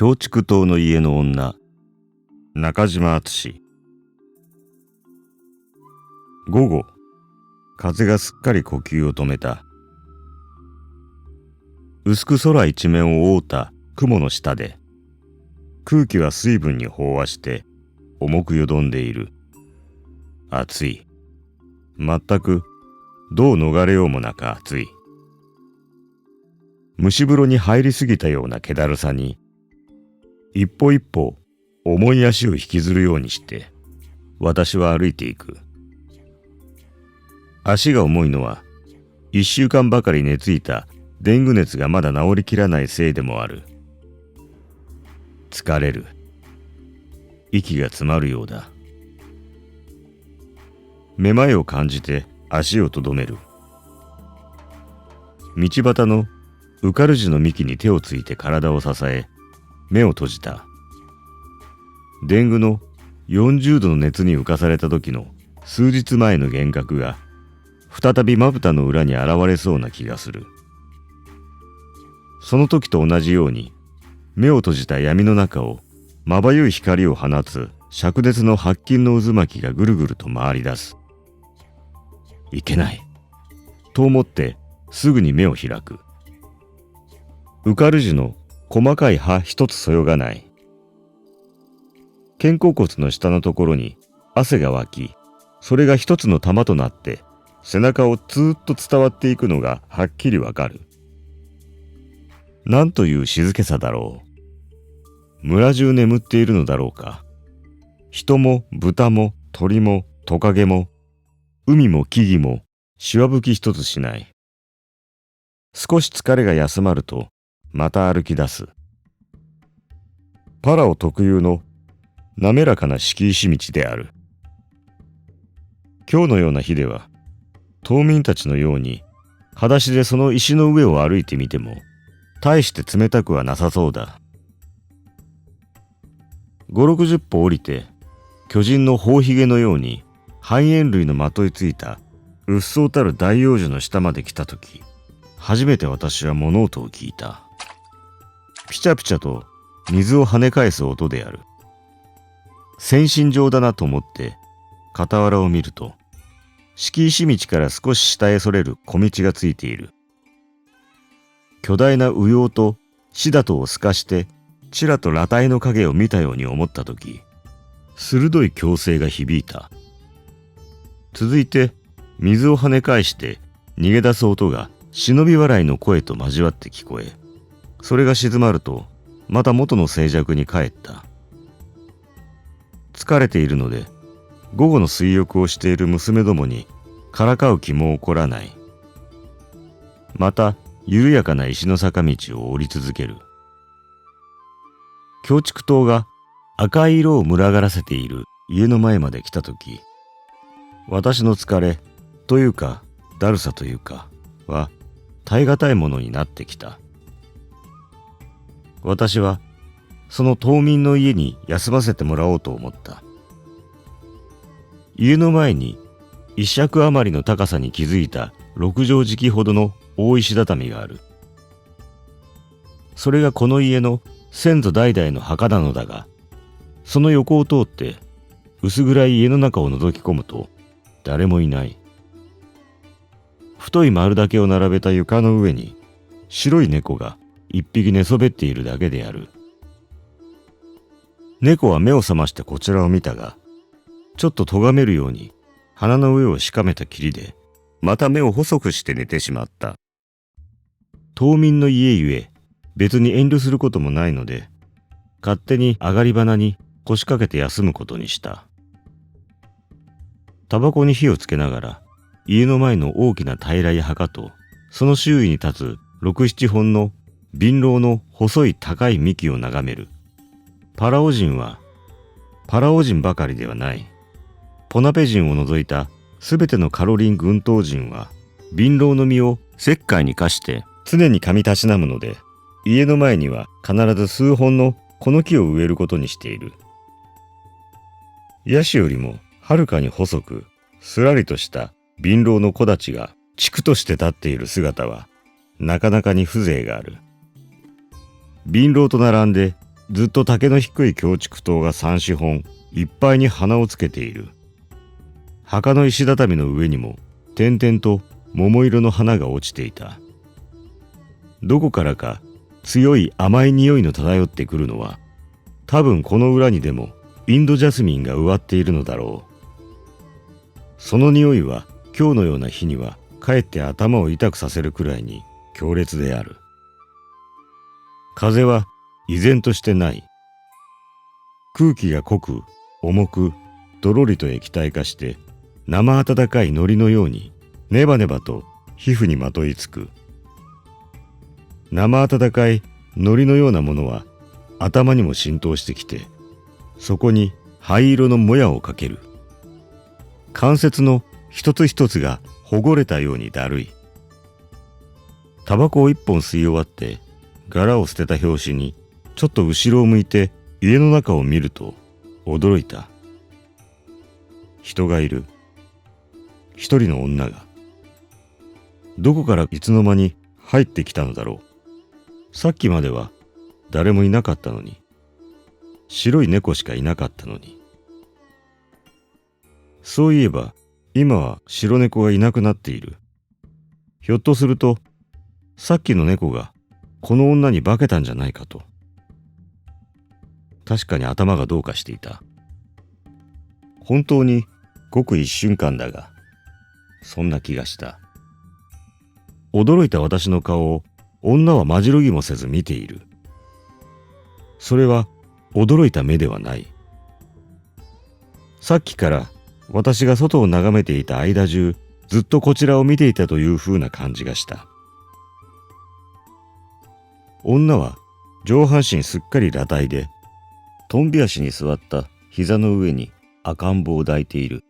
京畜島の家の女、中島敦。午後、風がすっかり呼吸を止めた。薄く空一面を覆った雲の下で、空気は水分に飽和して重くよどんでいる。暑い。全くどう逃れようもなく暑い。蒸し風呂に入りすぎたような気だるさに、一歩一歩重い足を引きずるようにして、私は歩いていく。足が重いのは、1週間ばかり寝ついたデング熱がまだ治りきらないせいでもある。疲れる。息が詰まるようだ。めまいを感じて足をとどめる。道端のウカルジの幹に手をついて体を支え、目を閉じた。デングの40度の熱に浮かされた時の数日前の幻覚が再びまぶたの裏に現れそうな気がする。その時と同じように目を閉じた闇の中をまばゆい光を放つ灼熱の白金の渦巻きがぐるぐると回り出す。いけないと思ってすぐに目を開く。ウカルジの細かい葉一つそよがない。肩甲骨の下のところに汗が湧き、それが一つの玉となって背中をずーっと伝わっていくのがはっきりわかる。なんという静けさだろう。村中眠っているのだろうか。人も豚も鳥もトカゲも海も木々もしわ吹き一つしない。少し疲れが休まるとまた歩き出す。パラオ特有の滑らかな敷石道である。今日のような日では島民たちのように裸足でその石の上を歩いてみても大して冷たくはなさそうだ。5、60歩降りて巨人の頬ひげのように肺炎類のまといついたうっそうたる大葉樹の下まで来たとき、初めて私は物音を聞いた。ピチャピチャと水を跳ね返す音である。先進場だなと思って傍らを見ると、敷石道から少し下へそれる小道がついている。巨大な羽葉とシダトを透かしてちらと裸体の影を見たように思ったとき、鋭い強声が響いた。続いて水を跳ね返して逃げ出す音が忍び笑いの声と交わって聞こえ、それが静まるとまた元の静寂に帰った。疲れているので午後の水浴をしている娘どもにからかう気も起こらない。また緩やかな石の坂道を降り続ける。京畜島が赤い色を群がらせている家の前まで来たとき、私の疲れというかだるさというかは耐え難いものになってきた。私はその島民の家に休ませてもらおうと思った。家の前に一尺余りの高さに築いた6畳敷きほどの大石畳がある。それがこの家の先祖代々の墓なのだが、その横を通って薄暗い家の中を覗き込むと誰もいない。太い丸だけを並べた床の上に白い猫が一匹寝そべっているだけである。猫は目を覚ましてこちらを見たが、ちょっと咎めるように鼻の上をしかめたきりで、また目を細くして寝てしまった。島民の家ゆえ別に遠慮することもないので、勝手に上がり花に腰掛けて休むことにした。タバコに火をつけながら、家の前の大きな平らい墓と、その周囲に立つ6、7本の貧乏の細い高い幹を眺める。パラオ人は、パラオ人ばかりではない。ポナペ人を除いたすべてのカロリン群島人は、貧乏の実を石灰に化して常に噛みたしなむので、家の前には必ず数本のこの木を植えることにしている。ヤシよりもはるかに細く、すらりとした貧乏の木立が地区として立っている姿は、なかなかに風情がある。貧乏と並んでずっと竹の低い強竹塔が3、4本いっぱいに花をつけている。墓の石畳の上にも点々と桃色の花が落ちていた。どこからか強い甘い匂いの漂ってくるのは、多分この裏にでもインドジャスミンが植わっているのだろう。その匂いは今日のような日にはかえって頭を痛くさせるくらいに強烈である。風は依然としてない。空気が濃く重くどろりと液体化して生温かい海苔のようにネバネバと皮膚にまといつく。生温かい海苔のようなものは頭にも浸透してきて、そこに灰色のもやをかける。関節の一つ一つがほごれたようにだるい。タバコを一本吸い終わって殻を捨てた拍子にちょっと後ろを向いて家の中を見ると驚いた。人がいる。一人の女が。どこからいつの間に入ってきたのだろう。さっきまでは誰もいなかったのに。白い猫しかいなかったのに。そういえば今は白猫がいなくなっている。ひょっとするとさっきの猫がこの女に化けたんじゃないかと。確かに頭がどうかしていた。本当にごく一瞬間だが、そんな気がした。驚いた私の顔を女はまじろぎもせず見ている。それは驚いた目ではない。さっきから私が外を眺めていた間中、ずっとこちらを見ていたという風な感じがした。女は上半身すっかり裸体で、とんび足に座った膝の上に赤ん坊を抱いている。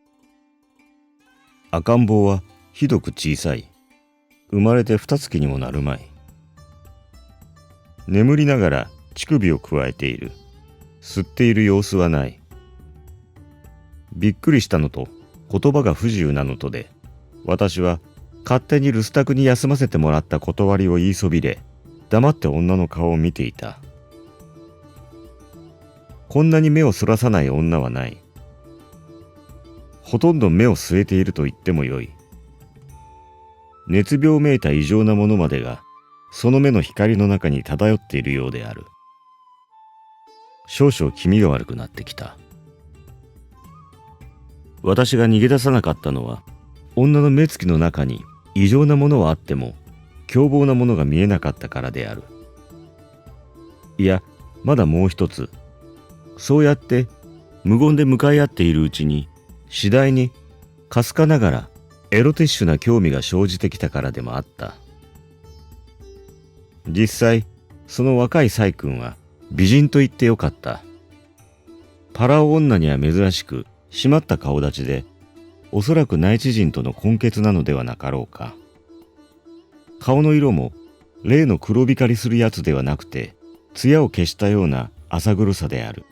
赤ん坊はひどく小さい。生まれて2月にもなるまい。眠りながら乳首をくわえている。吸っている様子はない。びっくりしたのと言葉が不自由なのとで、私は勝手に留守宅に休ませてもらった断りを言いそびれ、黙って女の顔を見ていた。こんなに目をそらさない女はない。ほとんど目を据えていると言ってもよい。熱病めいた異常なものまでがその目の光の中に漂っているようである。少々気味が悪くなってきた。私が逃げ出さなかったのは、女の目つきの中に異常なものはあっても凶暴なものが見えなかったからである。いや、まだもう一つ。そうやって無言で向かい合っているうちに、次第にかすかながらエロティッシュな興味が生じてきたからでもあった。実際、その若い細君は美人と言ってよかった。パラオ女には珍しく締まった顔立ちで、おそらく内地人との混血なのではなかろうか。顔の色も例の黒光りするやつではなくて、艶を消したような浅黒さである。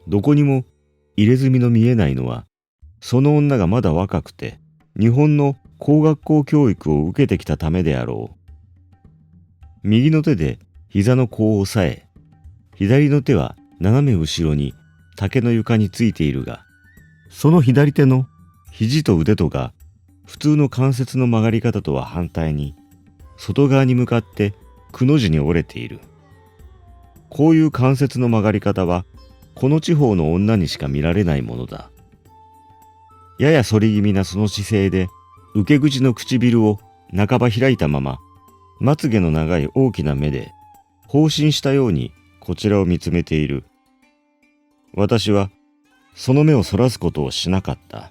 どこにも入れ墨の見えないのは、その女がまだ若くて、日本の工学校教育を受けてきたためであろう。右の手で膝の甲を押さえ、左の手は斜め後ろに竹の床についているが、その左手の肘と腕とが普通の関節の曲がり方とは反対に、外側に向かってくの字に折れている。こういう関節の曲がり方は、この地方の女にしか見られないものだ。やや反り気味なその姿勢で、受け口の唇を半ば開いたまま、まつげの長い大きな目で、放心したようにこちらを見つめている。私は、その目をそらすことをしなかった。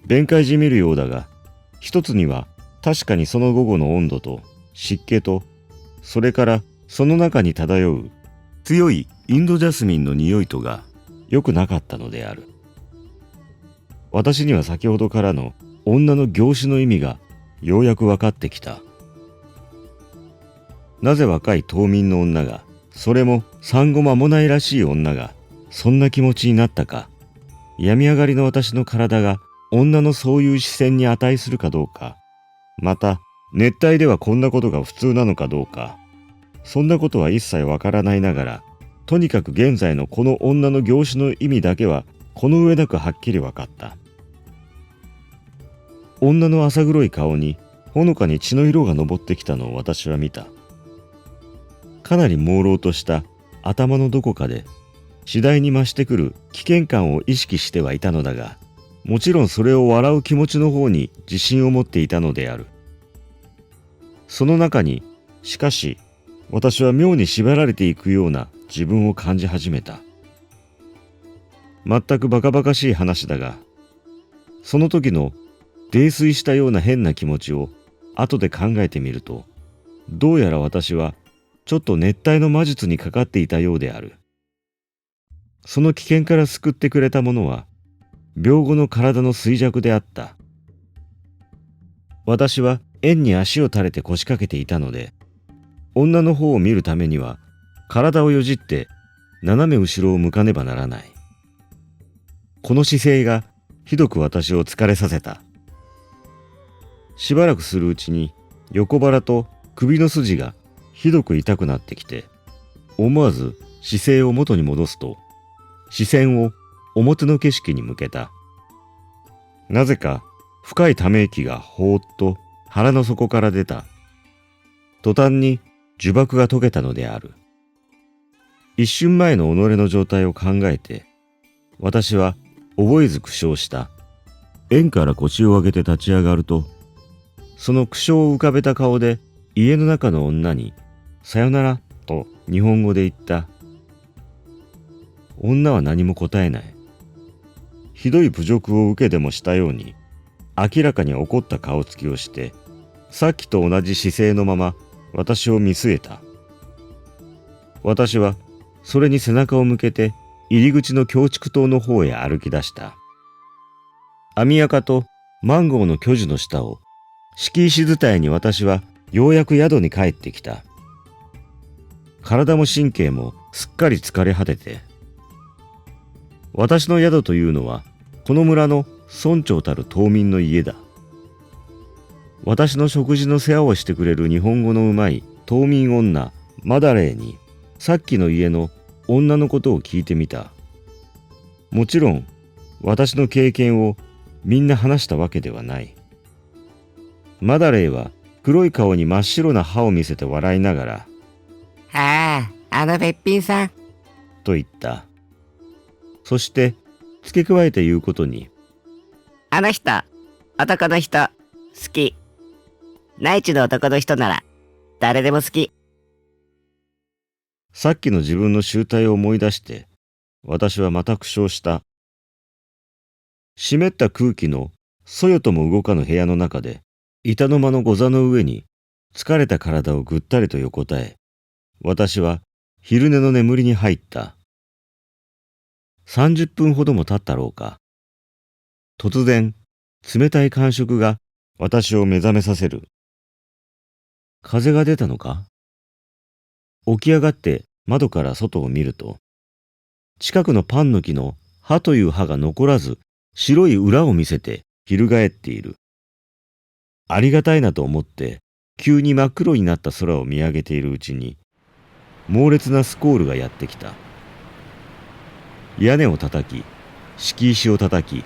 弁解じみるようだが、一つには確かにその午後の温度と湿気と、それからその中に漂う強いインドジャスミンの匂いとが良くなかったのである。私には先ほどからの女の凝視の意味がようやく分かってきた。なぜ若い島民の女が、それも産後間もないらしい女が、そんな気持ちになったか、病み上がりの私の体が女のそういう視線に値するかどうか、また熱帯ではこんなことが普通なのかどうか、そんなことは一切わからないながら、とにかく現在のこの女の業種の意味だけはこの上なくはっきりわかった。女の浅黒い顔にほのかに血の色が昇ってきたのを私は見た。かなり朦朧とした頭のどこかで次第に増してくる危険感を意識してはいたのだが、もちろんそれを笑う気持ちの方に自信を持っていたのである。その中にしかし私は妙に縛られていくような自分を感じ始めた。全くバカバカしい話だが、その時の泥酔したような変な気持ちを後で考えてみると、どうやら私はちょっと熱帯の魔術にかかっていたようである。その危険から救ってくれたものは病後の体の衰弱であった。私は円に足を垂れて腰掛けていたので、女の方を見るためには体をよじって斜め後ろを向かねばならない。この姿勢がひどく私を疲れさせた。しばらくするうちに横腹と首の筋がひどく痛くなってきて、思わず姿勢を元に戻すと、視線を表の景色に向けた。なぜか深いため息がほーっと腹の底から出た。途端に呪縛が解けたのである。一瞬前の己の状態を考えて、私は覚えず苦笑した。円から腰を上げて立ち上がると、その苦笑を浮かべた顔で家の中の女にさよならと日本語で言った。女は何も答えない。ひどい侮辱を受けでもしたように明らかに怒った顔つきをして、さっきと同じ姿勢のまま私を見据えた。私はそれに背中を向けて入り口の京畜島の方へ歩き出した。網垢とマンゴーの巨樹の下を敷石伝いに私はようやく宿に帰ってきた。体も神経もすっかり疲れ果てて、私の宿というのはこの村の村長たる島民の家だ。私の食事の世話をしてくれる日本語のうまい島民女マダレーにさっきの家の女のことを聞いてみた。もちろん私の経験をみんな話したわけではない。マダレーは黒い顔に真っ白な歯を見せて笑いながら、べっぴんさんと言った。そして付け加えて言うことに、あの人、男の人、好き。内地の男の人なら、誰でも好き。さっきの自分の醜態を思い出して、私はまた苦笑した。湿った空気のそよとも動かぬ部屋の中で、板の間の御座の上に、疲れた体をぐったりと横たえ、私は昼寝の眠りに入った。30分ほども経ったろうか。突然、冷たい感触が私を目覚めさせる。風が出たのか？起き上がって窓から外を見ると、近くのパンの木の葉という葉が残らず、白い裏を見せて翻っている。ありがたいなと思って、急に真っ黒になった空を見上げているうちに、猛烈なスコールがやってきた。屋根を叩き、敷石を叩き、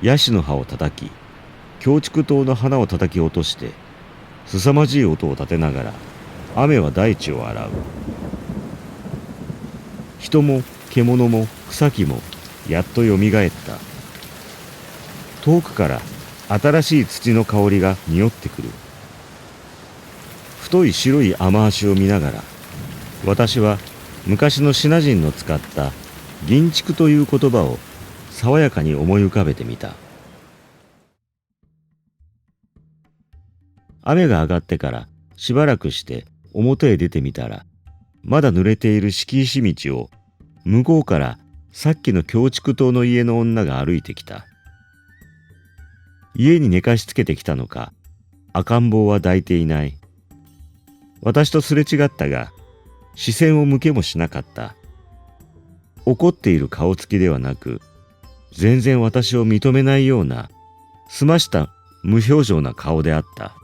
ヤシの葉を叩き、京畜島の花を叩き落として、凄まじい音を立てながら、雨は大地を洗う。人も獣も草木もやっとよみがえった。遠くから新しい土の香りが匂ってくる。太い白い雨足を見ながら、私は昔のシナ人の使った銀畜という言葉を爽やかに思い浮かべてみた。雨が上がってからしばらくして表へ出てみたら、まだ濡れている敷石道を向こうからさっきの京畜島の家の女が歩いてきた。家に寝かしつけてきたのか、赤ん坊は抱いていない。私とすれ違ったが、視線を向けもしなかった。怒っている顔つきではなく、全然私を認めないような、澄ました無表情な顔であった。